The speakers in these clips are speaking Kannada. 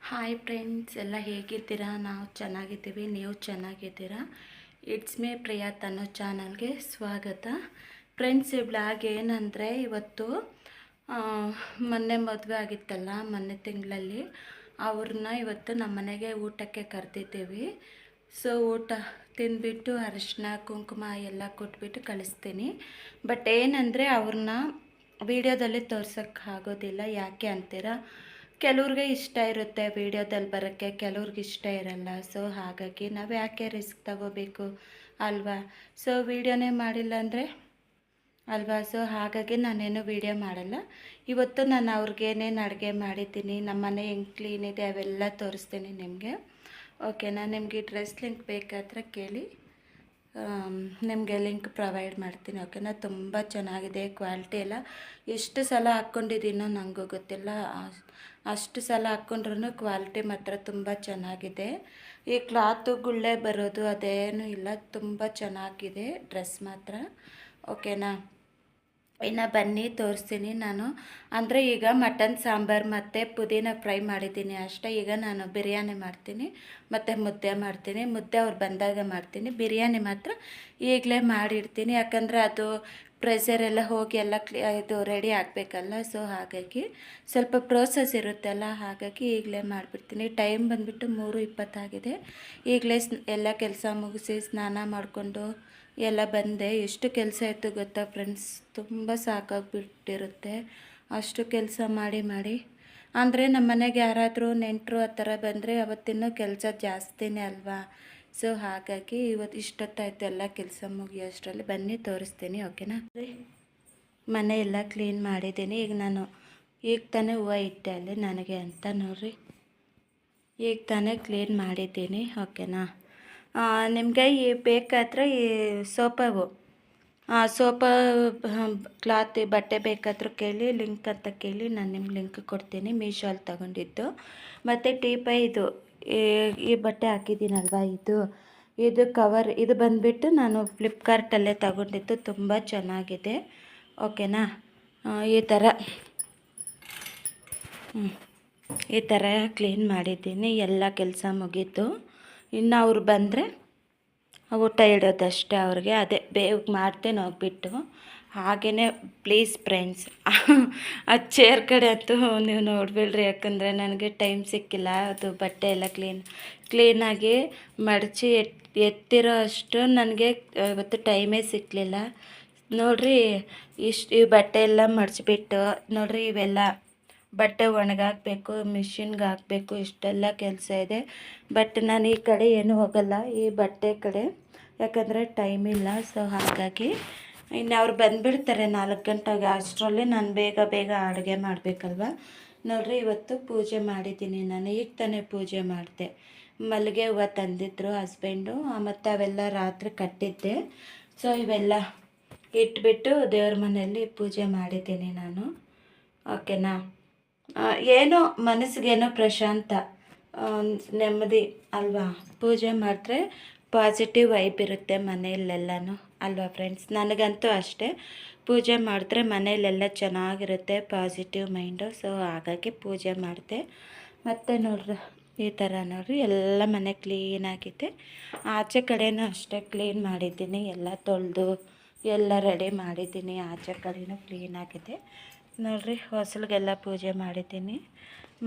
ಹಾಯ್ ಫ್ರೆಂಡ್ಸ್, ಎಲ್ಲ ಹೇಗಿದ್ದೀರಾ? ನಾವು ಚೆನ್ನಾಗಿದ್ದೀವಿ, ನೀವು ಚೆನ್ನಾಗಿದ್ದೀರಾ? ಇಟ್ಸ್ ಮೇ ಪ್ರಿಯಾ ತನ್ನೋ ಚಾನಲ್ಗೆ ಸ್ವಾಗತ. ಫ್ರೆಂಡ್ಸ್, ಈ ಬ್ಲಾಗ್ ಏನಂದರೆ, ಇವತ್ತು ಮೊನ್ನೆ ಮದುವೆ ಆಗಿತ್ತಲ್ಲ, ಮೊನ್ನೆ ತಿಂಗಳಲ್ಲಿ ಅವ್ರನ್ನ ಇವತ್ತು ನಮ್ಮ ಮನೆಗೆ ಊಟಕ್ಕೆ ಕರೆದಿದ್ದೀವಿ. ಸೊ ಊಟ ತಿಂದ್ಬಿಟ್ಟು ಅರಿಶಿನ ಕುಂಕುಮ ಎಲ್ಲ ಕೊಟ್ಬಿಟ್ಟು ಕಳಿಸ್ತೀನಿ. ಬಟ್ ಏನಂದರೆ ಅವ್ರನ್ನ ವಿಡಿಯೋದಲ್ಲಿ ತೋರ್ಸೋಕ್ಕೆ ಆಗೋದಿಲ್ಲ. ಯಾಕೆ ಅಂತೀರಾ? ಕೆಲವ್ರಿಗೆ ಇಷ್ಟ ಇರುತ್ತೆ ವೀಡಿಯೋದಲ್ಲಿ ಬರೋಕ್ಕೆ, ಕೆಲವ್ರಿಗೆ ಇಷ್ಟ ಇರಲ್ಲ. ಸೊ ಹಾಗಾಗಿ ನಾವು ಯಾಕೆ ರಿಸ್ಕ್ ತಗೋಬೇಕು ಅಲ್ವಾ? ಸೊ ವೀಡಿಯೋನೇ ಮಾಡಿಲ್ಲ ಅಂದರೆ ಅಲ್ವಾ? ಸೊ ಹಾಗಾಗಿ ನಾನೇನು ವೀಡಿಯೋ ಮಾಡಲ್ಲ. ಇವತ್ತು ನಾನು ಅವ್ರಿಗೇನೇನು ಅಡುಗೆ ಮಾಡಿದ್ದೀನಿ, ನಮ್ಮ ಮನೆ ಹೆಂಗೆ ಕ್ಲೀನ್ ಇದೆ ಅವೆಲ್ಲ ತೋರಿಸ್ತೀನಿ ನಿಮಗೆ. ಓಕೆನಾ? ನಿಮಗೆ ಡ್ರೆಸ್ ಲಿಂಕ್ ಬೇಕಾದರೆ ಕೇಳಿ, ನಿಮಗೆ ಲಿಂಕ್ ಪ್ರೊವೈಡ್ ಮಾಡ್ತೀನಿ. ಓಕೆನಾ? ತುಂಬ ಚೆನ್ನಾಗಿದೆ ಕ್ವಾಲಿಟಿ ಎಲ್ಲ. ಎಷ್ಟು ಸಲ ಹಾಕ್ಕೊಂಡಿದ್ದೀನೋ ನನಗೂ ಗೊತ್ತಿಲ್ಲ, ಅಷ್ಟು ಸಲ ಹಾಕ್ಕೊಂಡ್ರೂ ಕ್ವಾಲಿಟಿ ಮಾತ್ರ ತುಂಬ ಚೆನ್ನಾಗಿದೆ. ಈ ಕ್ಲಾತು ಗುಳ್ಳೆ ಬರೋದು ಅದೇನೂ ಇಲ್ಲ, ತುಂಬ ಚೆನ್ನಾಗಿದೆ ಡ್ರೆಸ್ ಮಾತ್ರ. ಓಕೆನಾ? ಇನ್ನು ಬನ್ನಿ ತೋರಿಸ್ತೀನಿ ನಾನು. ಅಂದರೆ ಈಗ ಮಟನ್ ಸಾಂಬಾರು ಮತ್ತು ಪುದೀನ ಫ್ರೈ ಮಾಡಿದ್ದೀನಿ ಅಷ್ಟೇ. ಈಗ ನಾನು ಬಿರಿಯಾನಿ ಮಾಡ್ತೀನಿ ಮತ್ತು ಮುದ್ದೆ ಮಾಡ್ತೀನಿ. ಮುದ್ದೆ ಅವ್ರು ಬಂದಾಗ ಮಾಡ್ತೀನಿ, ಬಿರಿಯಾನಿ ಮಾತ್ರ ಈಗಲೇ ಮಾಡಿಡ್ತೀನಿ. ಯಾಕಂದರೆ ಅದು ಪ್ರೆಷರ್ ಎಲ್ಲ ಹೋಗಿ ಎಲ್ಲ ಇದು ರೆಡಿ ಆಗಬೇಕಲ್ಲ. ಸೊ ಹಾಗಾಗಿ ಸ್ವಲ್ಪ ಪ್ರೋಸೆಸ್ ಇರುತ್ತಲ್ಲ, ಹಾಗಾಗಿ ಈಗಲೇ ಮಾಡಿಬಿಡ್ತೀನಿ. ಟೈಮ್ ಬಂದುಬಿಟ್ಟು 3:20 ಈಗಲೇ ಎಲ್ಲ ಕೆಲಸ ಮುಗಿಸಿ ಸ್ನಾನ ಮಾಡಿಕೊಂಡು ಎಲ್ಲ ಬಂದೆ. ಎಷ್ಟು ಕೆಲಸ ಇತ್ತು ಗೊತ್ತಾ ಫ್ರೆಂಡ್ಸ್? ತುಂಬ ಸಾಕಾಗಿಬಿಟ್ಟಿರುತ್ತೆ ಅಷ್ಟು ಕೆಲಸ ಮಾಡಿ. ಅಂದರೆ ನಮ್ಮ ಮನೆಗೆ ಯಾರಾದರೂ ನೆಂಟರು ಆ ಥರ ಬಂದರೆ ಅವತ್ತಿನ ಕೆಲಸ ಜಾಸ್ತಿನೇ ಅಲ್ವಾ? ಸೊ ಹಾಗಾಗಿ ಇವತ್ತು ಇಷ್ಟೊತ್ತಾಯಿತು ಎಲ್ಲ ಕೆಲಸ ಮುಗಿಯೋಷ್ಟರಲ್ಲಿ. ಬನ್ನಿ ತೋರಿಸ್ತೀನಿ. ಓಕೆನಾ? ಮನೆ ಎಲ್ಲ ಕ್ಲೀನ್ ಮಾಡಿದ್ದೀನಿ. ಈಗ ತಾನೇ ಹೂವು ಇಟ್ಟೆ ಅಲ್ಲಿ ನನಗೆ ಅಂತ ನೋಡ್ರಿ. ಈಗ ತಾನೇ ಕ್ಲೀನ್ ಮಾಡಿದ್ದೀನಿ. ಓಕೆನಾ? ನಿಮಗೆ ಈ ಬೇಕಾದರೆ ಈ ಸೋಪವು ಕ್ಲಾತ್ ಬಟ್ಟೆ ಬೇಕಾದರೂ ಕೇಳಿ, ಲಿಂಕ್ ಅಂತ ಕೇಳಿ, ನಾನು ನಿಮ್ಗೆ ಲಿಂಕ್ ಕೊಡ್ತೀನಿ. ಮೀಶೋಲ್ಲಿ ತೊಗೊಂಡಿದ್ದು. ಮತ್ತು ಟೀಪೈ ಇದು ಈ ಬಟ್ಟೆ ಹಾಕಿದ್ದೀನಲ್ವ, ಇದು ಕವರ್, ಇದು ಬಂದುಬಿಟ್ಟು ನಾನು ಫ್ಲಿಪ್ಕಾರ್ಟಲ್ಲೇ ತಗೊಂಡಿದ್ದು. ತುಂಬ ಚೆನ್ನಾಗಿದೆ. ಓಕೆನಾ? ಈ ಥರ ಕ್ಲೀನ್ ಮಾಡಿದ್ದೀನಿ. ಎಲ್ಲ ಕೆಲಸ ಮುಗೀತು. ಇನ್ನು ಅವ್ರು ಬಂದರೆ ಊಟ ಇಡೋದಷ್ಟೇ ಅವ್ರಿಗೆ. ಅದೇ ಬೇಗ ಮಾಡ್ತೇನೆ ಹೋಗ್ಬಿಟ್ಟು. ಹಾಗೆಯೇ ಪ್ಲೀಸ್ ಫ್ರೆಂಡ್ಸ್, ಆ ಚೇರ್ ಕಡೆ ಅಂತೂ ನೀವು ನೋಡಬೇಡ್ರಿ, ಯಾಕಂದರೆ ನನಗೆ ಟೈಮ್ ಸಿಕ್ಕಿಲ್ಲ. ಅದು ಬಟ್ಟೆ ಎಲ್ಲ ಕ್ಲೀನಾಗಿ ಮಡಚಿ ಎತ್ತಿರೋ ಅಷ್ಟು ನನಗೆ ಇವತ್ತು ಟೈಮೇ ಸಿಕ್ಕಲಿಲ್ಲ. ನೋಡಿರಿ, ಈ ಬಟ್ಟೆ ಎಲ್ಲ ಮಡಚಿಬಿಟ್ಟು ನೋಡಿರಿ, ಇವೆಲ್ಲ ಬಟ್ಟೆ ಒಣಗಾಕಬೇಕು, ಮಿಷಿನ್ಗೆ ಹಾಕಬೇಕು, ಇಷ್ಟೆಲ್ಲ ಕೆಲಸ ಇದೆ. ಬಟ್ ನಾನು ಈ ಕಡೆ ಏನೂ ಹೋಗಲ್ಲ, ಈ ಬಟ್ಟೆ ಕಡೆ, ಯಾಕಂದರೆ ಟೈಮ್ ಇಲ್ಲ. ಸೊ ಹಾಗಾಗಿ ಇನ್ನು ಅವ್ರು ಬಂದುಬಿಡ್ತಾರೆ 4 ಗಂಟೆಗೆ. ಅಷ್ಟರಲ್ಲಿ ನಾನು ಬೇಗ ಅಡುಗೆ ಮಾಡಬೇಕಲ್ವ. ನೋಡಿರಿ, ಇವತ್ತು ಪೂಜೆ ಮಾಡಿದ್ದೀನಿ ನಾನು. ಈಗ ತಾನೇ ಪೂಜೆ ಮಾಡಿದೆ. ಮಲ್ಲಿಗೆ ಹೂವು ತಂದಿದ್ರು ಹಸ್ಬೆಂಡು, ಮತ್ತು ಅವೆಲ್ಲ ರಾತ್ರಿ ಕಟ್ಟಿದ್ದೆ. ಸೊ ಇವೆಲ್ಲ ಇಟ್ಬಿಟ್ಟು ದೇವ್ರ ಮನೆಯಲ್ಲಿ ಪೂಜೆ ಮಾಡಿದ್ದೀನಿ ನಾನು. ಓಕೆನಾ? ಏನೋ ಮನಸ್ಸಿಗೇನೋ ಪ್ರಶಾಂತ, ನೆಮ್ಮದಿ ಅಲ್ವಾ? ಪೂಜೆ ಮಾಡಿದ್ರೆ ಪಾಸಿಟಿವ್ ವೈಬ್ ಇರುತ್ತೆ ಮನೆಯಲ್ಲೆಲ್ಲನೂ ಅಲ್ವಾ ಫ್ರೆಂಡ್ಸ್? ನನಗಂತೂ ಅಷ್ಟೇ, ಪೂಜೆ ಮಾಡಿದ್ರೆ ಮನೆಯಲ್ಲೆಲ್ಲ ಚೆನ್ನಾಗಿರುತ್ತೆ, ಪಾಸಿಟಿವ್ ಮೈಂಡು. ಸೊ ಹಾಗಾಗಿ ಪೂಜೆ ಮಾಡಿದೆ. ಮತ್ತು ನೋಡ್ರಿ, ಈ ಥರ ನೋಡಿರಿ, ಎಲ್ಲ ಮನೆ ಕ್ಲೀನಾಗಿದೆ. ಆಚೆ ಕಡೆನೂ ಅಷ್ಟೇ ಕ್ಲೀನ್ ಮಾಡಿದ್ದೀನಿ, ಎಲ್ಲ ತೊಳೆದು ಎಲ್ಲ ರೆಡಿ ಮಾಡಿದ್ದೀನಿ. ಆಚೆ ಕಡೆನೂ ಕ್ಲೀನಾಗಿದೆ. ನೋಡಿರಿ, ಹೊಸಲಿಗೆಲ್ಲ ಪೂಜೆ ಮಾಡಿದ್ದೀನಿ.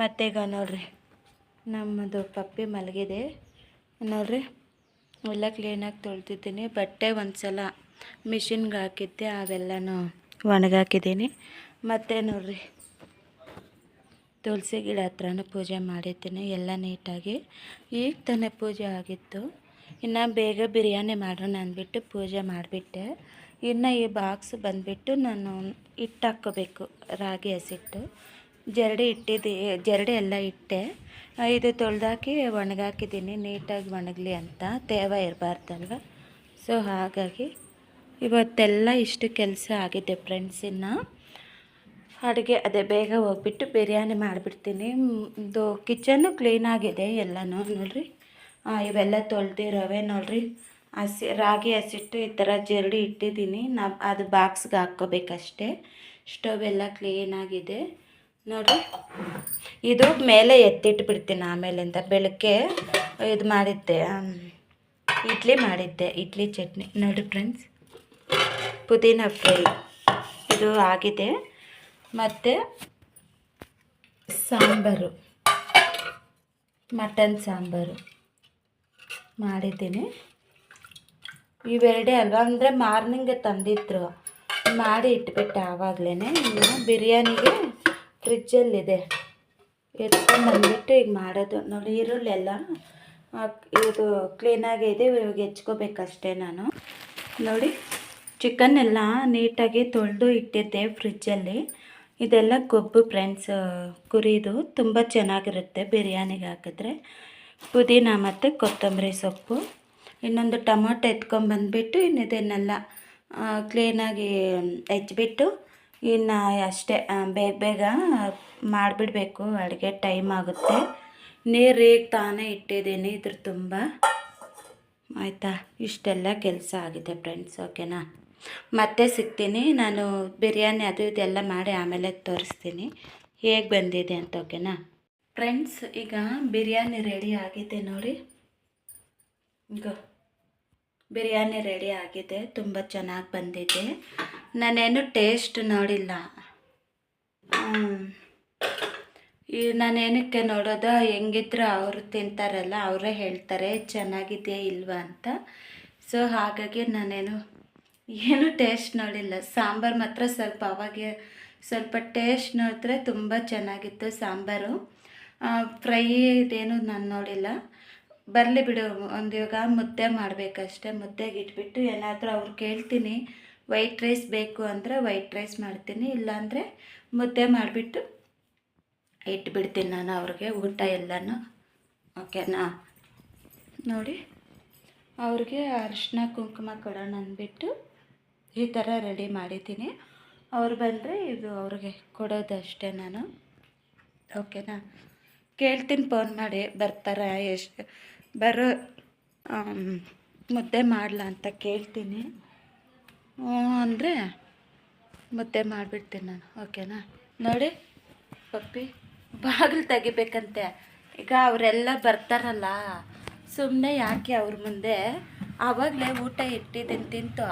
ಮತ್ತೀಗ ನೋಡಿರಿ, ನಮ್ಮದು ಪಪ್ಪಿ ಮಲಗಿದೆ. ನೋಡಿರಿ, ಎಲ್ಲ ಕ್ಲೀನಾಗಿ ತೊಳೆದಿದ್ದೀನಿ. ಬಟ್ಟೆ ಒಂದು ಸಲ ಮಿಷಿನ್ಗೆ ಹಾಕಿದ್ದೆ, ಅವೆಲ್ಲನೂ ಒಣಗಾಕಿದ್ದೀನಿ. ಮತ್ತು ನೋಡಿರಿ, ತುಳಸಿ ಗಿಡ ಹತ್ರನೂ ಪೂಜೆ ಮಾಡಿದ್ದೀನಿ, ಎಲ್ಲ ನೀಟಾಗಿ. ಈಗ ತಾನೇ ಪೂಜೆ ಆಗಿತ್ತು. ಇನ್ನು ಬೇಗ ಬಿರಿಯಾನಿ ಮಾಡೋಣ ಅಂದ್ಬಿಟ್ಟು ಪೂಜೆ ಮಾಡಿಬಿಟ್ಟೆ. ಇನ್ನು ಈ ಬಾಕ್ಸ್ ಬಂದುಬಿಟ್ಟು ನಾನು ಹಿಟ್ಟು ಹಾಕ್ಕೋಬೇಕು, ರಾಗಿ ಹಸಿಟ್ಟು. ಜರಡಿ ಎಲ್ಲ ಇಟ್ಟೆ. ಇದು ತೊಳೆದಾಕಿ ಒಣಗಾಕಿದ್ದೀನಿ, ನೀಟಾಗಿ ಒಣಗಲಿ ಅಂತ, ತೇವ ಇರಬಾರ್ದಲ್ವ. ಸೊ ಹಾಗಾಗಿ ಇವತ್ತೆಲ್ಲ ಇಷ್ಟು ಕೆಲಸ ಆಗಿದೆ ಫ್ರೆಂಡ್ಸ್. ಇನ್ನು ಅಡುಗೆ ಅದೇ ಬೇಗ ಹೋಗ್ಬಿಟ್ಟು ಬಿರಿಯಾನಿ ಮಾಡಿಬಿಡ್ತೀನಿ. ಇದು ಕಿಚನ್ನು ಕ್ಲೀನಾಗಿದೆ ಎಲ್ಲನೂ. ನೋಡಿರಿ, ಇವೆಲ್ಲ ತೊಳೆದಿರೋವೆ. ನೋಡಿರಿ, ರಾಗಿ ಹಸಿಟ್ಟು ಈ ಥರ ಜರಡಿ ಇಟ್ಟಿದ್ದೀನಿ. ಅದು ಬಾಕ್ಸ್ಗೆ ಹಾಕ್ಕೋಬೇಕಷ್ಟೇ. ಸ್ಟವ್ ಎಲ್ಲ ಕ್ಲೀನಾಗಿದೆ. ನೋಡಿ, ಇದು ಮೇಲೆ ಎತ್ತಿಟ್ಟು ಬಿಡ್ತೀನಿ ಆಮೇಲಿಂದ. ಬೆಳಗ್ಗೆ ಇದು ಮಾಡಿದ್ದೆ, ಇಡ್ಲಿ ಮಾಡಿದ್ದೆ, ಇಡ್ಲಿ ಚಟ್ನಿ. ನೋಡಿ ಫ್ರೆಂಡ್ಸ್, ಪುದೀನ ಫ್ರೈ ಇದು ಆಗಿದೆ. ಮತ್ತು ಸಾಂಬಾರು, ಮಟನ್ ಸಾಂಬಾರು ಮಾಡಿದ್ದೀನಿ. ಇವೆರಡೇ ಅಲ್ವಾ, ಅಂದರೆ ಮಾರ್ನಿಂಗ್ ತಂದಿದ್ರು, ಮಾಡಿ ಇಟ್ಬಿಟ್ಟೆ ಆವಾಗಲೇ. ಇನ್ನು ಬಿರಿಯಾನಿಗೆ ಫ್ರಿಜ್ಜಲ್ಲಿದೆ, ಎತ್ಕೊಂಡು ಬಂದುಬಿಟ್ಟು ಈಗ ಮಾಡೋದು. ನೋಡಿ, ಈರುಳ್ಳೆಲ್ಲ ಇದು ಕ್ಲೀನಾಗಿ ಇದೆ, ಇವಾಗ ಹೆಚ್ಕೋಬೇಕಷ್ಟೇ ನಾನು. ನೋಡಿ, ಚಿಕನ್ ಎಲ್ಲ ನೀಟಾಗಿ ತೊಳೆದು ಇಟ್ಟಿದ್ದೆ ಫ್ರಿಜ್ಜಲ್ಲಿ. ಇದೆಲ್ಲ ಕೊಬ್ಬು ಫ್ರೆಂಡ್ಸ್, ಕುರಿದು ತುಂಬ ಚೆನ್ನಾಗಿರುತ್ತೆ ಬಿರಿಯಾನಿಗೆ ಹಾಕಿದ್ರೆ. ಪುದೀನ ಮತ್ತು ಕೊತ್ತಂಬರಿ ಸೊಪ್ಪು, ಇನ್ನೊಂದು ಟೊಮೊಟೊ ಎತ್ಕೊಂಬಂದ್ಬಿಟ್ಟು ಇದನ್ನೆಲ್ಲ ಕ್ಲೀನಾಗಿ ಹೆಚ್ಚಿಬಿಟ್ಟು ಇನ್ನು ಅಷ್ಟೇ, ಬೇಗ ಬೇಗ ಮಾಡಿಬಿಡ್ಬೇಕು, ಅಡುಗೆ ಟೈಮ್ ಆಗುತ್ತೆ. ನೀರು ಈಗ ತಾನೇ ಇಟ್ಟಿದ್ದೀನಿ ಇದ್ರ ತುಂಬ. ಆಯಿತಾ, ಇಷ್ಟೆಲ್ಲ ಕೆಲಸ ಆಗಿದೆ ಫ್ರೆಂಡ್ಸ್. ಓಕೆನಾ, ಮತ್ತೆ ಸಿಗ್ತೀನಿ ನಾನು. ಬಿರಿಯಾನಿ ಅದು ಇದೆಲ್ಲ ಮಾಡಿ ಆಮೇಲೆ ತೋರಿಸ್ತೀನಿ ಹೇಗೆ ಬಂದಿದೆ ಅಂತ. ಓಕೆನಾ ಫ್ರೆಂಡ್ಸ್, ಈಗ ಬಿರಿಯಾನಿ ರೆಡಿ ಆಗಿದೆ ನೋಡಿ. ಈಗ ಬಿರಿಯಾನಿ ರೆಡಿ ಆಗಿದೆ, ತುಂಬ ಚೆನ್ನಾಗಿ ಬಂದಿದೆ. ನಾನೇನು ಟೇಸ್ಟ್ ನೋಡಿಲ್ಲ. ನಾನೇನಕ್ಕೆ ನೋಡೋದು, ಹೆಂಗಿದ್ರು ಅವರು ತಿಂತಾರಲ್ಲ, ಅವರೇ ಹೇಳ್ತಾರೆ ಚೆನ್ನಾಗಿದೆಯಾ ಇಲ್ವಾ ಅಂತ. ಸೊ ಹಾಗಾಗಿ ನಾನೇನು ಏನು ಟೇಸ್ಟ್ ನೋಡಿಲ್ಲ. ಸಾಂಬಾರು ಮಾತ್ರ ಸ್ವಲ್ಪ ಅವಾಗೆ ಸ್ವಲ್ಪ ಟೇಸ್ಟ್ ನೋಡಿದ್ರೆ ತುಂಬ ಚೆನ್ನಾಗಿತ್ತು ಸಾಂಬಾರು. ಫ್ರೈ ಇದೇನು ನಾನು ನೋಡಿಲ್ಲ. ಬರಲಿ ಬಿಡು, ಒಂದು ಇವಾಗ ಮುದ್ದೆ ಮಾಡಬೇಕಷ್ಟೆ. ಮುದ್ದೆಗೆ ಇಟ್ಬಿಟ್ಟು ಏನಾದರೂ ಅವ್ರು ಕೇಳ್ತೀನಿ, ವೈಟ್ ರೈಸ್ ಬೇಕು ಅಂದರೆ ವೈಟ್ ರೈಸ್ ಮಾಡ್ತೀನಿ, ಇಲ್ಲಾಂದರೆ ಮುದ್ದೆ ಮಾಡಿಬಿಟ್ಟು ಇಟ್ಬಿಡ್ತೀನಿ ನಾನು ಅವ್ರಿಗೆ ಊಟ ಎಲ್ಲನೂ. ಓಕೆನಾ, ನೋಡಿ ಅವ್ರಿಗೆ ಅರಿಶಿನ ಕುಂಕುಮ ಕೊಡೋಣ ಅಂದ್ಬಿಟ್ಟು ಈ ಥರ ರೆಡಿ ಮಾಡಿದ್ದೀನಿ. ಅವ್ರು ಬಂದರೆ ಇದು ಅವ್ರಿಗೆ ಕೊಡೋದಷ್ಟೇ ನಾನು. ಓಕೆನಾ, ಕೇಳ್ತೀನಿ ಫೋನ್ ಮಾಡಿ, ಬರ್ತಾರಾ, ಎಷ್ಟು ಬರೋ ಮುದ್ದೆ ಮಾಡಲ ಅಂತ ಕೇಳ್ತೀನಿ. ಅಂದರೆ ಮುದ್ದೆ ಮಾಡಿಬಿಡ್ತೀನಿ ನಾನು. ಓಕೆನಾ, ನೋಡಿ ಪಪ್ಪಿ ಬಾಗಿಲು ತೆಗಿಬೇಕಂತೆ. ಈಗ ಅವರೆಲ್ಲ ಬರ್ತಾರಲ್ಲ, ಸುಮ್ಮನೆ ಯಾಕೆ ಅವ್ರ ಮುಂದೆ ಆವಾಗಲೇ ಊಟ ಇಟ್ಟಿದ್ದೀನಿ ತಿಂತು.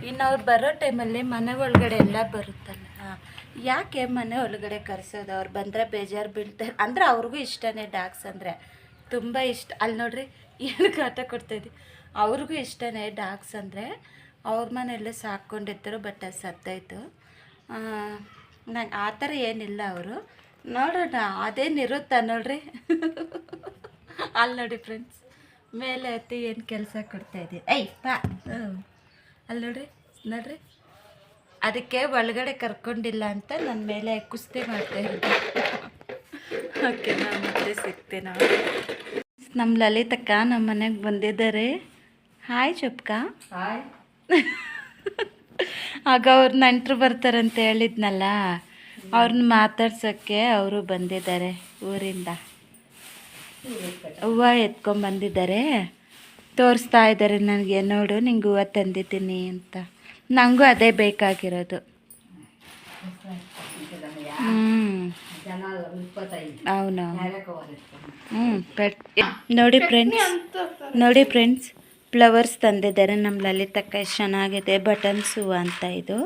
ಇನ್ನು ಅವ್ರು ಬರೋ ಟೈಮಲ್ಲಿ ಮನೆ ಒಳಗಡೆ ಎಲ್ಲ ಬರುತ್ತಲ್ಲ, ಯಾಕೆ ಮನೆ ಒಳಗಡೆ ಕರೆಸೋದು? ಅವ್ರು ಬಂದರೆ ಬೇಜಾರು ಬೀಳ್ತಾರೆ. ಅಂದರೆ ಅವ್ರಿಗೂ ಇಷ್ಟನೇ ಡಾಗ್ಸ್ ಅಂದರೆ, ತುಂಬ ಇಷ್ಟ. ಅಲ್ಲಿ ನೋಡ್ರಿ ಏನು ಕಾಟ ಕೊಡ್ತಾಯಿದ್ವಿ. ಅವ್ರಿಗೂ ಇಷ್ಟನೇ ಡಾಗ್ಸ್ ಅಂದರೆ. ಅವ್ರ ಮನೆಯಲ್ಲೇ ಸಾಕ್ಕೊಂಡಿದ್ದರು, ಬಟ್ ಅದು ಸತ್ತೋಯ್ತು. ನಂಗೆ ಆ ಥರ ಏನಿಲ್ಲ. ಅವರು ನೋಡೋಣ ಅದೇನಿರುತ್ತಾ ನೋಡ್ರಿ. ಅಲ್ಲಿ ನೋಡಿ ಫ್ರೆಂಡ್ಸ್, ಮೇಲೆ ಹತ್ತಿ ಏನು ಕೆಲಸ ಕೊಡ್ತಾಯಿದ್ದೀವಿ. ಪಾ ಅಲ್ಲಿ ನೋಡ್ರಿ, ನೋಡ್ರಿ, ಅದಕ್ಕೆ ಒಳಗಡೆ ಕರ್ಕೊಂಡಿಲ್ಲ ಅಂತ ನನ್ನ ಮೇಲೆ ಕುಸ್ತಿ ಮಾಡ್ತಾಯಿದ್ದೆ. ಓಕೆ, ನಾನು ಮತ್ತೆ ಸಿಗ್ತೇನೆ. ನಮ್ಮ ಲಲಿತಕ್ಕ ನಮ್ಮ ಮನೆಗೆ ಬಂದಿದ್ದಾರೆ. ಹಾಯ್ ಚೊಪ್ಕ. ಹಾಯ್. ಆಗ ಅವ್ರ ನೆಂಟರು ಬರ್ತಾರಂತ ಹೇಳಿದ್ನಲ್ಲ, ಅವ್ರನ್ನ ಮಾತಾಡ್ಸೋಕ್ಕೆ ಅವರು ಬಂದಿದ್ದಾರೆ ಊರಿಂದ. ಹೂವು ಎತ್ಕೊಂಡ್ಬಂದಿದ್ದಾರೆ, ತೋರಿಸ್ತಾ ಇದ್ದಾರೆ ನನಗೆ. ನೋಡು, ನಿಂಗೆ ಹೂವು ತಂದಿದ್ದೀನಿ ಅಂತ. ನನಗೂ ಅದೇ ಬೇಕಾಗಿರೋದು. ಅವನು ನೋಡಿ ಫ್ರೆಂಡ್ಸ್, ಫ್ಲವರ್ಸ್ ತಂದಿದ್ದಾರೆ ನಮ್ಮ ಲಲಿತಕ್ಕ. ಎಷ್ಟು ಚೆನ್ನಾಗಿದೆ, ಬಟನ್ಸ್ ಹೂವು ಅಂತ. ಇದು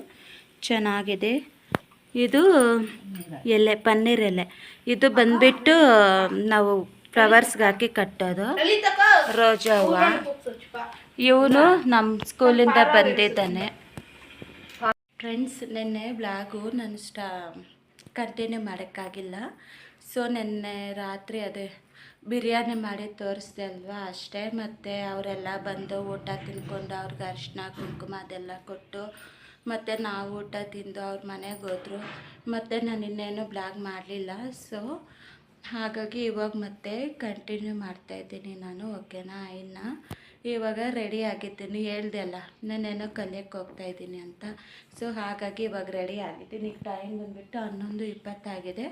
ಚೆನ್ನಾಗಿದೆ. ಇದು ಎಲೆ, ಪನ್ನೀರ್ ಎಲೆ. ಇದು ಬಂದ್ಬಿಟ್ಟು ನಾವು ಫ್ಲವರ್ಸ್ಗೆ ಹಾಕಿ ಕಟ್ಟೋದು, ರೋಜಾ ಹೂವು. ಇವನು ನಮ್ಮ ಸ್ಕೂಲಿಂದ ಬಂದಿದ್ದಾನೆ. ಫ್ರೆಂಡ್ಸ್, ನಿನ್ನೆ ಬ್ಲಾಗು ನಾನು ಕಂಟಿನ್ಯೂ ಮಾಡೋಕ್ಕಾಗಿಲ್ಲ. ಸೊ ನಿನ್ನೆ ರಾತ್ರಿ ಅದೇ ಬಿರಿಯಾನಿ ಮಾಡಿ ತೋರಿಸ್ದೆ ಅಲ್ವಾ, ಅಷ್ಟೇ. ಮತ್ತು ಅವರೆಲ್ಲ ಬಂದು ಊಟ ತಿಂದ್ಕೊಂಡು ಅವ್ರಿಗೆ ಅರಿಶಿನ ಕುಂಕುಮ ಅದೆಲ್ಲ ಕೊಟ್ಟು, ಮತ್ತು ನಾವು ಊಟ ತಿಂದು ಅವ್ರ ಮನೆಗೆ ಹೋದರು. ಮತ್ತು ನಾನು ಇನ್ನೇನು ಬ್ಲಾಗ್ ಮಾಡಲಿಲ್ಲ. ಸೊ ಹಾಗಾಗಿ ಇವಾಗ ಮತ್ತೆ ಕಂಟಿನ್ಯೂ ಮಾಡ್ತಾಯಿದ್ದೀನಿ ನಾನು. ಓಕೆನಾ, ಇನ್ನು ಇವಾಗ ರೆಡಿ ಆಗಿದ್ದೀನಿ. ಹೇಳ್ದೆ ಅಲ್ಲ, ನಾನೇನೋ ಕಲಿಯೋಕ್ಕೆ ಹೋಗ್ತಾಯಿದ್ದೀನಿ ಅಂತ. ಸೊ ಹಾಗಾಗಿ ಇವಾಗ ರೆಡಿ ಆಗಿದ್ದೀನಿ. ಈಗ ಟೈಮ್ ಬಂದುಬಿಟ್ಟು 11:20 ಆಗಿದೆ.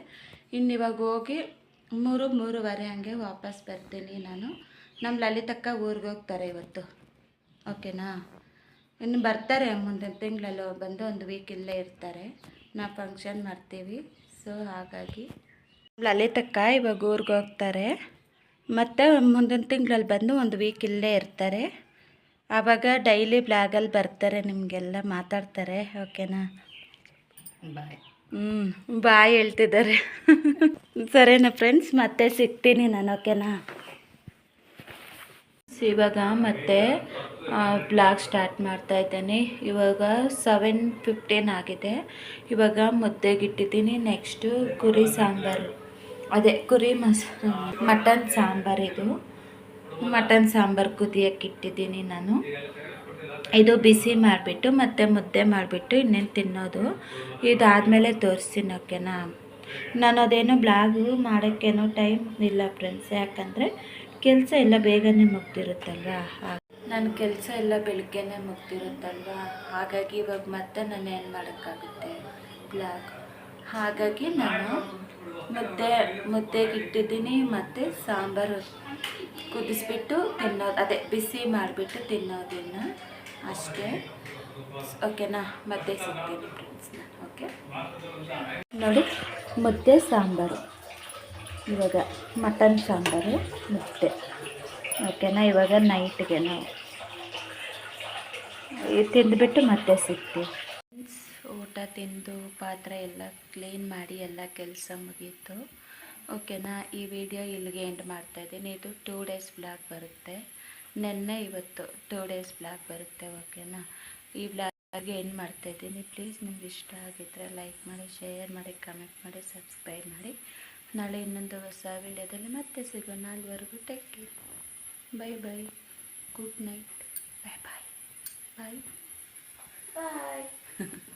ಇನ್ನು ಇವಾಗ ಹೋಗಿ 3-3:15 ಹಂಗೆ ವಾಪಸ್ ಬರ್ತೀನಿ ನಾನು. ನಮ್ಮ ಲಲಿತಕ್ಕ ಊರಿಗೆ ಹೋಗ್ತಾರೆ ಇವತ್ತು. ಓಕೆನಾ, ಇನ್ನು ಬರ್ತಾರೆ ಮುಂದಿನ ತಿಂಗಳಲ್ಲಿ ಬಂದು 1 ವೀಕ್ ಇಲ್ಲೇ ಇರ್ತಾರೆ. ನಾವು ಫಂಕ್ಷನ್ ಮಾಡ್ತೀವಿ. ಸೊ ಹಾಗಾಗಿ ಲಲಿತಕ್ಕ ಇವಾಗ ಊರಿಗೆ ಹೋಗ್ತಾರೆ, ಮತ್ತು ಮುಂದಿನ ತಿಂಗಳಲ್ಲಿ ಬಂದು ಒಂದು ವೀಕ್ ಇಲ್ಲೇ ಇರ್ತಾರೆ. ಆವಾಗ ಡೈಲಿ ಬ್ಲಾಗಲ್ಲಿ ಬರ್ತಾರೆ, ನಿಮಗೆಲ್ಲ ಮಾತಾಡ್ತಾರೆ. ಓಕೆನಾ? ಬಾಯ್. ಬಾಯ್ ಹೇಳ್ತಿದ್ದಾರೆ. ಸರಿನಾ ಫ್ರೆಂಡ್ಸ್, ಮತ್ತೆ ಸಿಗ್ತೀನಿ ನಾನು. ಓಕೆನಾ? ಇವಾಗ ಮತ್ತೆ ಬ್ಲಾಗ್ ಸ್ಟಾರ್ಟ್ ಮಾಡ್ತಾ ಇದ್ದೇನೆ. ಇವಾಗ 7:15 ಆಗಿದೆ. ಇವಾಗ ಮುದ್ದೆಗಿಟ್ಟಿದ್ದೀನಿ. ನೆಕ್ಸ್ಟು ಕುರಿ ಸಾಂಬಾರು, ಅದೇ ಕುರಿ ಮಟನ್ ಸಾಂಬಾರು. ಇದು ಮಟನ್ ಸಾಂಬಾರು ಕುದಿಯೋಕ್ಕೆ ಇಟ್ಟಿದ್ದೀನಿ ನಾನು. ಇದು ಬಿಸಿ ಮಾಡಿಬಿಟ್ಟು ಮತ್ತೆ ಮುದ್ದೆ ಮಾಡಿಬಿಟ್ಟು ಇನ್ನೇನು ತಿನ್ನೋದು. ಇದಾದಮೇಲೆ ತೋರಿಸ್ತೀನಿ. ಓಕೆನಾ? ನಾನು ಅದೇನೋ ಬ್ಲಾಗು ಮಾಡೋಕ್ಕೇನೋ ಟೈಮ್ ಇಲ್ಲ ಫ್ರೆಂಡ್ಸ್, ಯಾಕಂದರೆ ಕೆಲಸ ಎಲ್ಲ ಬೇಗನೆ ಮುಗ್ದಿರುತ್ತಲ್ವ. ನನ್ನ ಕೆಲಸ ಎಲ್ಲ ಬೆಳಗ್ಗೆನೇ ಮುಗ್ದಿರುತ್ತಲ್ವ, ಹಾಗಾಗಿ ಇವಾಗ ಮತ್ತೆ ನಾನು ಏನು ಮಾಡೋಕ್ಕಾಗುತ್ತೆ ಬ್ಲಾಗ್. ಹಾಗಾಗಿ ನಾನು ಮುದ್ದೆಗೆ ಇಟ್ಟಿದ್ದೀನಿ. ಮತ್ತು ಸಾಂಬಾರು ಕುದಿಸ್ಬಿಟ್ಟು ತಿನ್ನೋದು, ಅದೇ ಬಿಸಿ ಮಾಡಿಬಿಟ್ಟು ತಿನ್ನೋದನ್ನು ಅಷ್ಟೇ. ಓಕೆನಾ? ಮತ್ತೆ ಸಿಗ್ತೀನಿ ಫ್ರೆಂಡ್ಸ್ ನಾನು. ಓಕೆ ನೋಡಿ, ಮುದ್ದೆ ಸಾಂಬಾರು, ಇವಾಗ ಮಟನ್ ಸಾಂಬಾರು ಮುದ್ದೆ. ಓಕೆನಾ? ಇವಾಗ ನೈಟ್ಗೆ ನಾವು ತಿಂದುಬಿಟ್ಟು ಮತ್ತೆ ಸಿಗ್ತೀವಿ. ಊಟ ತಿಂದು ಪಾತ್ರೆ ಎಲ್ಲ ಕ್ಲೀನ್ ಮಾಡಿ ಎಲ್ಲ ಕೆಲಸ ಮುಗೀತು. ಓಕೆನಾ? ಈ ವಿಡಿಯೋ ಇಲ್ಲಿಗೆ ಎಂಡ್ ಮಾಡ್ತಾಯಿದ್ದೀನಿ. ಇದು 2 ಡೇಸ್ ಬ್ಲಾಗ್ ಬರುತ್ತೆ. ನೆನ್ನೆ ಇವತ್ತು 2 ಡೇಸ್ ಬ್ಲಾಗ್ ಬರುತ್ತೆ. ಓಕೆನಾ? ಈ ಬ್ಲಾಗ್ಗೆ ಎಂಡ್ ಮಾಡ್ತಾಯಿದ್ದೀನಿ. ಪ್ಲೀಸ್ ನಿಮ್ಗೆ ಇಷ್ಟ ಆಗಿದ್ದರೆ ಲೈಕ್ ಮಾಡಿ, ಶೇರ್ ಮಾಡಿ, ಕಮೆಂಟ್ ಮಾಡಿ, ಸಬ್ಸ್ಕ್ರೈಬ್ ಮಾಡಿ. ನಾಳೆ ಇನ್ನೊಂದು ಹೊಸ ವಿಡಿಯೋದಲ್ಲಿ ಮತ್ತೆ ಸಿಗೋಣ. ಅಲ್ಲಿವರೆಗೂ take care. Bye bye. Good night. Bye bye bye ಬಾಯ್.